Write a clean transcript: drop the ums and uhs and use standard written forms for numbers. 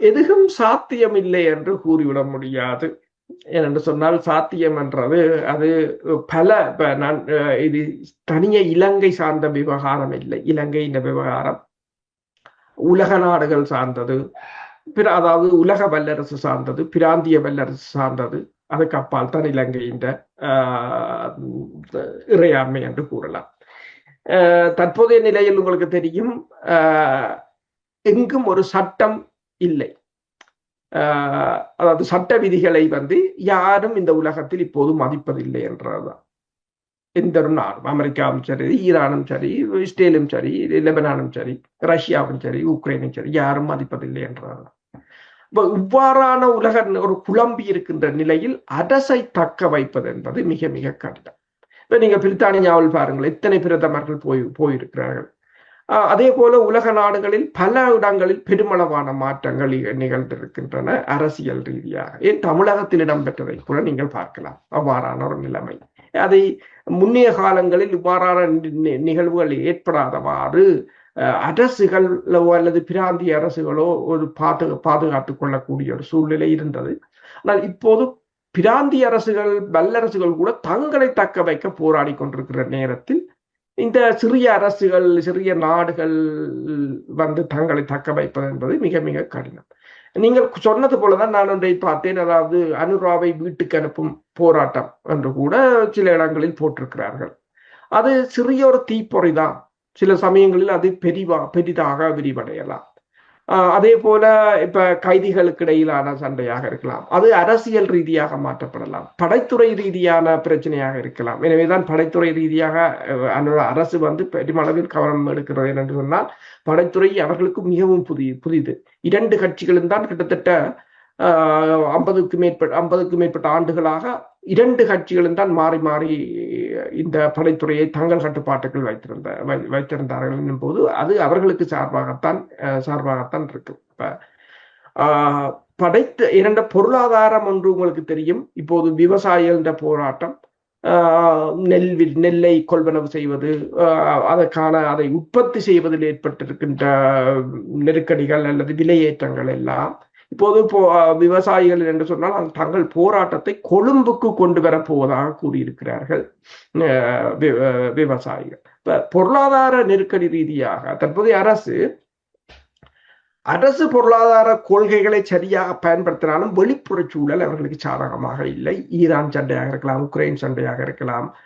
எதுவும் சாத்தியம் இல்லை என்று கூறிவிட முடியாது. ஏனென்று சொன்னால் சாத்தியம் என்றது அது பல நான் இது தனிய இலங்கை சார்ந்த விவகாரம் இல்லை. இலங்கை இந்த விவகாரம் உலக நாடுகள் சார்ந்தது, அதாவது உலக வல்லரசு சார்ந்தது, பிராந்திய வல்லரசு சார்ந்தது. அதுக்கு அப்பால் தான் இலங்கையின் இறையாண்மை என்று கூறலாம். தற்போதைய நிலையில் உங்களுக்கு தெரியும், எங்கும் ஒரு சட்டம் இல்லை. அதாவது சட்ட விதிகளை யாரும் இந்த உலகத்தில் இப்போது மதிப்பதில்லை என்றதுதான். எந்த ஒரு நாடும், அமெரிக்காவும் சரி, ஈரானும் சரி, இஸ்ரேலும் சரி, லெபனானும் சரி, ரஷ்யாவும் சரி, உக்ரைனும் சரி, யாரும் மதிப்பதில்லை என்றதுதான். இவ்வாறான உலக ஒரு குழம்பி இருக்கின்ற நிலையில் அரசை தக்க வைப்பது என்பது மிக மிக கடினம். இப்ப நீங்க பிரித்தானியாவில் பாருங்கள், எத்தனை பிரதமர்கள் போயிருக்கிறார்கள். அதே போல உலக நாடுகளில் பல இடங்களில் பெருமளவான மாற்றங்கள் நிகழ்ந்திருக்கின்றன அரசியல் ரீதியாக. ஏன் தமிழகத்தில் இடம்பெற்றதை கூட நீங்கள் பார்க்கலாம். அவ்வாறான ஒரு நிலைமை. அதை முன்னைய காலங்களில் இவ்வாறான நிகழ்வுகள் ஏற்படாதவாறு அரசுகளோ அல்லது பிராந்திய அரசுகளோ ஒரு பாதுகாத்துக் கொள்ளக்கூடிய ஒரு சூழ்நிலை இருந்தது. ஆனால் இப்போது பிராந்திய அரசுகள், வல்லரசுகள் கூட தங்களை தக்க வைக்க போராடி கொண்டிருக்கிற நேரத்தில் இந்த சிறிய அரசுகள், சிறிய நாடுகள் தங்களை தக்க வைப்பது என்பது மிக மிக கடினம். நீங்கள் சொன்னது போலதான் நான் ஒன்றை பார்த்தேன். அதாவது அனுராவை வீட்டுக்கு அனுப்பும் போராட்டம் என்று கூட சில இடங்களில் போட்டிருக்கிறார்கள். அது சிறிய ஒரு தீப்பொறிதான். சில சமயங்களில் அது பெரிதாக விரிவடையலாம். அதே போல இப்ப கைதிகளுக்கு இடையிலான சண்டையாக இருக்கலாம், அது அரசியல் ரீதியாக மாற்றப்படலாம், படைத்துறை ரீதியான பிரச்சனையாக இருக்கலாம். எனவேதான் படைத்துறை ரீதியாக அரசு பெருமளவில் கவனம் எடுக்கிறது என்று சொன்னால், படைத்துறை அவர்களுக்கு மிகவும் புதிது. இரண்டு கட்சிகளும் தான் கிட்டத்தட்ட 50க்கு மேற்பட்ட ஆண்டுகளாக இரண்டு கட்சிகளும் தான் மாறி மாறி இந்த படைத்துறையை தங்கள் கட்டுப்பாட்டுக்குள் வைத்திருந்தார்கள் என்னும் போது அது அவர்களுக்கு சார்பாகத்தான் இருக்கு. படைத்த இரண்ட பொருளாதாரம் ஒன்று உங்களுக்கு தெரியும். இப்போது விவசாயிகள் போராட்டம், நெல்லை கொள்வனவு செய்வது, அதை உற்பத்தி செய்வதில் ஏற்பட்டிருக்கின்ற நெருக்கடிகள் அல்லது விலையேற்றங்கள் எல்லாம் இப்போது விவசாயிகள் என்று சொன்னால் தங்கள் போராட்டத்தை கொழும்புக்கு கொண்டு வர போவதாக கூறியிருக்கிறார்கள் விவசாயிகள். பொருளாதார நெருக்கடி ரீதியாக தற்போதைய அரசு பொருளாதார கொள்கைகளை சரியாக பயன்படுத்தினாலும் வெளிப்புற சூழல் அவர்களுக்கு சாதகமாக இல்லை. ஈரான் சண்டையாக இருக்கலாம், உக்ரைன் சண்டையாக இருக்கலாம்,